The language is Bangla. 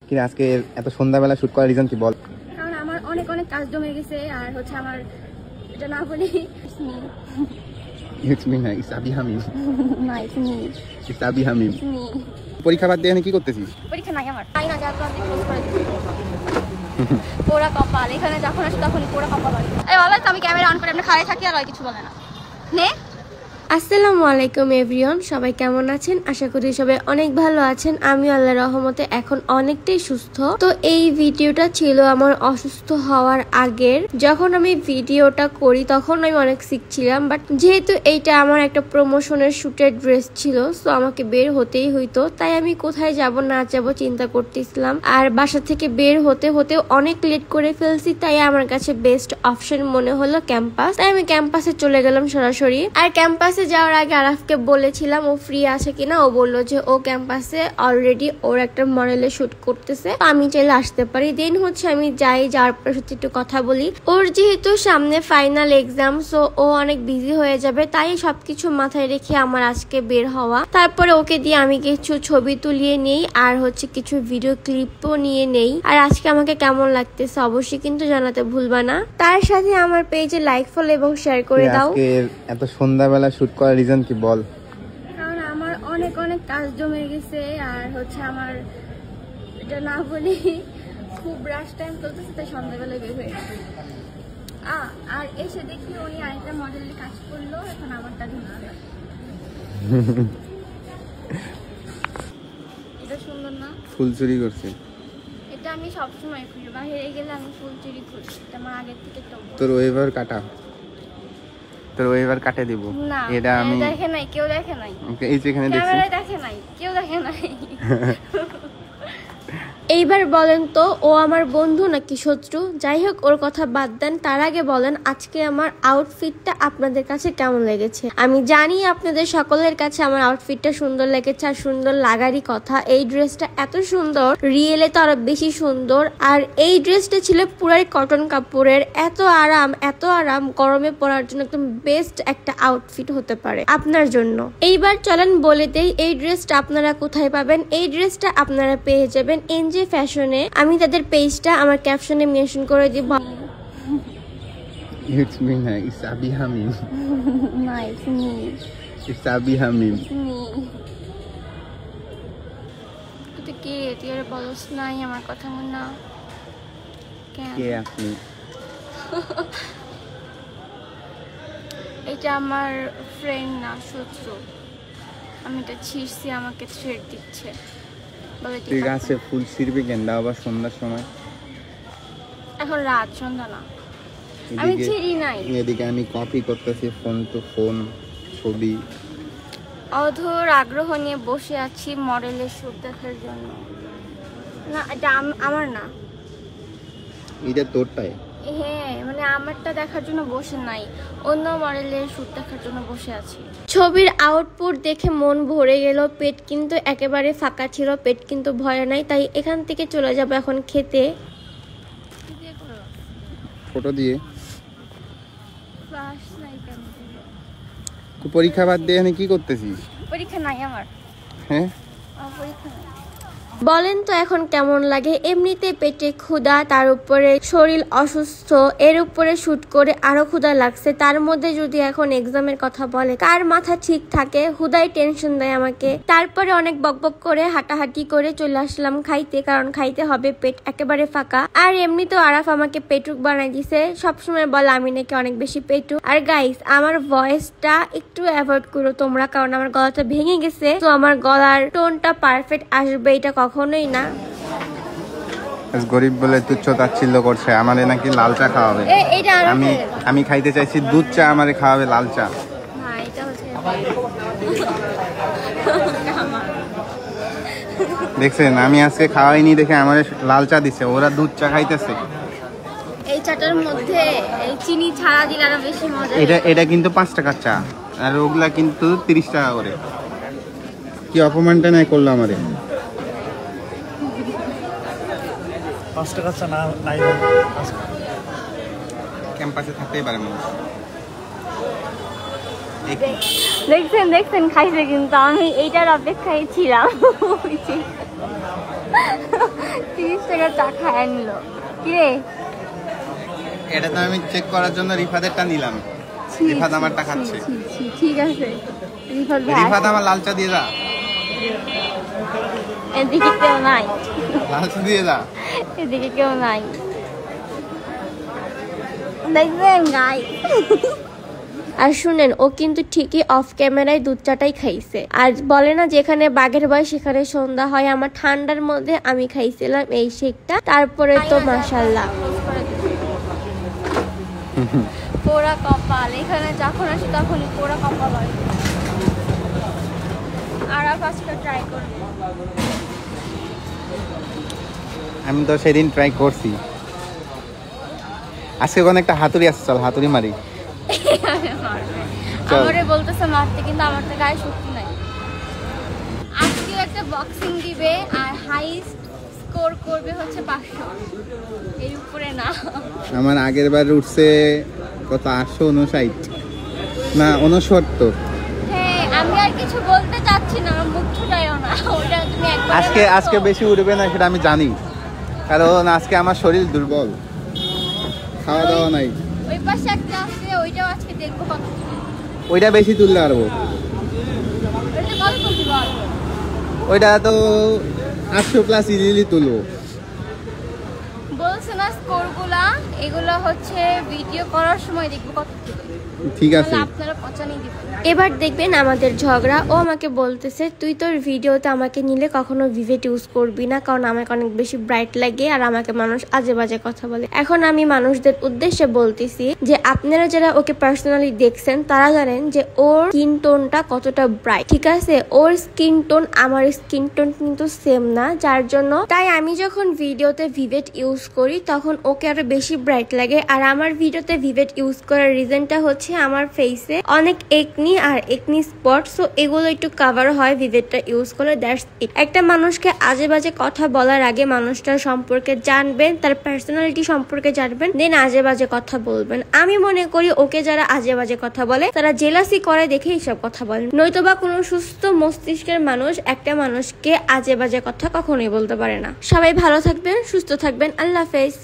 কি আজকে এত সন্ধ্যাবেলা শুট করার রিজন কি বল? কারণ আমার অনেক অনেক কাজ জমে গেছে আর হচ্ছে আমার এটা না বলি ইটস মি না, ইটস আবি হামিম। না ইটস মি, ইটস আবি হামিম। পরীক্ষা বাদ দিয়ে এখানে কি করতেছিস? পরীক্ষা নাই আমার, তাই না যা তো আমি ক্লোজ করে দিই। পোড়া কপাল, এখানে যখন আসি তখনই পোড়া কপাল হয়। এই অলওয়েজ আমি ক্যামেরা অন করে আপনি খাড়াই থাকি আর ওই কিছু বলে না নে। আসসালামু আলাইকুম এভরিওয়ান, সবাই কেমন আছেন? আশা করি সবাই অনেক ভালো আছেন। আমি আল্লাহর রহমতে এখন অনেকটাই সুস্থ। তো এই ভিডিওটা ছিল আমার অসুস্থ হওয়ার আগের। যখন আমি ভিডিওটা করি তখন আমি অনেক সিক ছিলাম, বাট যেহেতু এইটা আমার একটা প্রমোশনের শুটের ড্রেস ছিল, সো আমাকে বের হতেই হইতো। তাই আমি কোথায় যাব না যাব চিন্তা করতেছিলাম, আর বাসা থেকে বের হতে হতে অনেক লেট করে ফেলছি। তাই আমার কাছে বেস্ট অপশন মনে হলো ক্যাম্পাস। তাই আমি ক্যাম্পাসে চলে গেলাম সরাসরি। আর ক্যাম্পাস যাওয়ার আগে আরাফকে বলেছিলাম ও ফ্রি আছে কিনা। ও বললো যে ও ক্যাম্পাসে অলরেডি ওর একটা মডেলে শুট করতেছে, আমি চাইলে আসতে পারি। দেন হচ্ছে আমি যাই, যাওয়ার পর সাথে একটু কথা বলি। ওর যেহেতু সামনে ফাইনাল এক্সাম, সো ও অনেক বিজি হয়ে যাবে, তাই সবকিছু মাথায় রেখে আমার আজকে বের হওয়া। তারপরে ওকে দিয়ে আমি কিছু ছবি তুলিয়ে নেই আর হচ্ছে কিছু ভিডিও ক্লিপও নিয়ে নেই। আর আজকে আমাকে কেমন লাগতেছে অবশ্যই কিন্তু জানাতে ভুলবা না। তার সাথে আমার পেজে লাইক ফলো এবং শেয়ার করে দাও। আজকে এত সন্ধ্যাবেলা শুট করার রিজন কি বল? কারণ আমার অনেক অনেক কাজ জমে গেছে আর হচ্ছে আমার এটা না বলি খুব রাশ টাইম চলতেছে, তাই সন্ধ্যাবেলায় বের হয়ে গেছে। আর এসে দেখি উনি আরেকটা মডেলের কাজ করলো, এখন আমারটা ঢুনা। এটা সুন্দর না? ফুল চুরি করছে। এটা আমি সবসময় করি, বাইরে গেলে আমি ফুল চুরি করি। এটা আমার আগের থেকে তোর ওয়েভার কাটা, তোর ওয়েভার কাটে দিব। না এটা আমি দেখে নাই, কেউ দেখে নাই। এই যে এখানে দেখছি, ক্যামেরায় দেখে নাই, কেউ দেখে নাই। এইবার বলেন তো ও আমার বন্ধু নাকি শত্রু? যাই হোক, ওর কথা বাদ দেন। তার আগে বলেন আজকে আমার আউটফিটটা আপনাদের কাছে কেমন লেগেছে। আমি জানি আপনাদের সকলের কাছে আমার আউটফিটটা সুন্দর লেগেছে, আর সুন্দর লাগারই কথা। এই ড্রেসটা এত সুন্দর, রিয়েলে তো আরো বেশি সুন্দর। আর এই ড্রেসটা ছিল পুরাই কটন কাপড়ের, এত আরাম গরমে পরার জন্য একদম বেস্ট একটা আউটফিট হতে পারে আপনার জন্য। এইবার চলেন বলে দেই এই ড্রেসটা আপনারা কোথায় পাবেন। এই ড্রেসটা আপনারা পেয়ে যাবেন এনজে ফ্যাশনে। আমি তাদের পেজটা আমার ক্যাপশনে মেনশন করে দিব। ইটস মি না, ইটস আবি হামিম। না ইটস মি, ইটস আবি হামিম। তুই কে? তুই আর বলস নাই আমার কথা মনে না কেন? কে আপনি? এটা আমার ফ্রেন্ড না, শত্রু। আমি এটা ছিঁড়ছি, আমাকে থ্রেট দিচ্ছে। তুই গাছে ফুল ছিঁড়বি কেন? আবার সন্ধ্যার সময়, এখন রাত, সন্ধ্যা না। আমি ছিঁড়ি নাই। এদিকে আমি কপি করতেছি ফোন টু ফোন ছবি। অধর আগ্রহ নিয়ে বসে আছি মডেলের শুট দেখার জন্য। না এটা আমার না, এটা তোরটাই। হ্যাঁ মানে আমারটা দেখার জন্য বসে নাই, অন্য মডেলের শুট দেখার জন্য বসে আছি। ছবির আউটপুট দেখে মন ভরে গেল, পেট কিন্তু একেবারে ফাঁকা ছিল, পেট কিন্তু ভরে নাই। তাই এখান থেকে চলে যাব এখন খেতে। ফটো দিয়ে তুই পরীক্ষা বাদ দিয়ে এখানে কি করতেছিস? পরীক্ষা নাই আমার। হ্যাঁ পরীক্ষা নাই। বলেন তো এখন কেমন লাগে? এমনিতে পেটে ক্ষুধা, তার উপরে শরীর অসুস্থ, এর উপরে শুট করে আরো ক্ষুধা লাগছে। তার মধ্যে যদি এখন এক্সামের কথা বলে, কার মাথা ঠিক থাকে? হুদাই টেনশন দেয় আমাকে। তারপরে অনেক বকবক করে হাঁটাহাঁটি করে চলে আসলাম খাইতে, কারণ খাইতে হবে, পেট একেবারে ফাঁকা। আর এমনিতেও আরাফ আমাকে পেটুক বানাই দিছে, সবসময় বলে আমি নাকি অনেক বেশি পেটু। আর গাইস, আমার ভয়েসটা একটু অ্যাভয়েড করো তোমরা, কারণ আমার গলাটা ভেঙে গেছে, তো আমার গলার টোনটা পারফেক্ট আসবে এটা কখনোই না। গরিব বলে তুচ্ছ তাচ্ছিল্য করছে, আমারে নাকি লাল চা খাওয়াবে। আমি খাইতে চাইছি দুধ চা, আমারে খাওয়াবে লাল চা। দেখছেন, আমি আজকে খাওয়াইনি দেখে আমারে লাল চা দিছে, ওরা দুধ চা খাইতেছে। এই চাটার মধ্যে এই চিনি ছাড়া দিলে আরো বেশি মজা। এটা কিন্তু 5 টাকার চা, আর ওগুলা কিন্তু 30 টাকা করে। কি অপমানটা নাই করলো আমারে। 5 টাকার চা না নাই ক্যাম্পাসে থাকতেই পারে মানুষ। দেখছেন খাইছে, কিন্তু আমি এইটার অপেক্ষায় ছিলাম। 30 টাকা চা খায় নিল কিরে? এটা তো আমি চেক করার জন্য রিফাদেরটা নিলাম। রিফাত আমারটা খাচ্ছে। ঠিক আছে রিফাত ভাই, রিফাত আমার লাল চা দিয়ে যা। এদিকে কেউ নাই, লাল চা দিয়ে যা। এদিকে কেউ নাই, দেখবেন গাই। আর শুনেন, ও কিন্তু ঠিকই অফ ক্যামেরায় দুধ চাটাই খাইছে। আর বলে না যেখানে বাঘের ভয় সেখানে সন্ধ্যা হয়, আমার ঠান্ডার মধ্যে আমি খাইছিলাম এই শেকটা। তারপরে তো মাশাআল্লাহ পোড়া কপাল, এখানে যখন আসি তখনই পোড়া কপাল হয়। আর ফার্স্টটা ট্রাই করব। আমি তো সেদিন ট্রাই করছি। আজকে কোন একটা হাতুড়ি আছে, চল হাতুড়ি মারি। আমারে বলতেছে মারতে, কিন্তু আমার তো গায়ে শক্তি নাই। আজকে একটা বক্সিং দিবে আর হাইস্ট স্কোর করবে হচ্ছে 500, এর উপরে না। আমার আগের বার উঠছে কত, 859 না 69। হ্যাঁ, আমি আর কিছু বলতে চাচ্ছি না, মুখ ছুটাইও না। ওটা তুমি একবার আজকে বেশি উঠবে না সেটা আমি জানি, কারণ আজকে আমার শরীর দুর্বল, খাওয়া দাওয়া নাই। ওই পাশে একটা আছে, ওইটাও আজকে দেখবো কত। ওইটা বেশি তুলতে পারবো। ওইটা কত তুলতে পারবো? ওইটা তো 800+ ইজিলি তুলবো। বলছে না স্কোরগুলা, এগুলা হচ্ছে ভিডিও করার সময় দেখবো কত তুলে। ঠিক আছে, আপনারা পচানি দিবেন। এবার দেখবেন আমাদের ঝগড়া। ও আমাকে বলতেছে তুই তোর ভিডিওতে আমাকে নিলে কখনো ভিভেট ইউজ করবি না, কারণ আমাকে অনেক বেশি ব্রাইট লাগে আর আমাকে মানুষ আজে বাজে কথা বলে। এখন আমি মানুষদের উদ্দেশ্যে বলতেছি যে আপনারা যারা ওকে পার্সোনালি দেখছেন তারা জানেন যে ওর স্কিন টোনটা কতটা ব্রাইট। ঠিক আছে, ওর স্কিন টোন আমার স্কিন টোন কিন্তু সেম না, যার জন্য তাই আমি যখন ভিডিওতে ভিভেট ইউজ করি তখন ওকে আরো বেশি ব্রাইট লাগে। আর আমার ভিডিওতে ভিভেট ইউজ করার রিজনটা হচ্ছে আমার ফেসে অনেক একনি আর একনি স্পট, সো এগুলো একটু কভার হয় ভিভেটটা ইউজ করলে। That's it. একটা মানুষকে আজে বাজে কথা বলার আগে মানুষটার সম্পর্কে জানবেন, তার পার্সোনালিটি সম্পর্কে জানবেন, দেন আজে বাজে কথা বলবেন। আমি মনে করি ওকে যারা আজে বাজে কথা বলে তারা জেলাসি করে দেখে এইসব কথা বলেন, নয়তোবা কোনো সুস্থ মস্তিষ্কের মানুষ একটা মানুষকে আজে বাজে কথা কখনোই বলতে পারে না। সবাই ভালো থাকবেন, সুস্থ থাকবেন, আল্লাহ হাফেজ।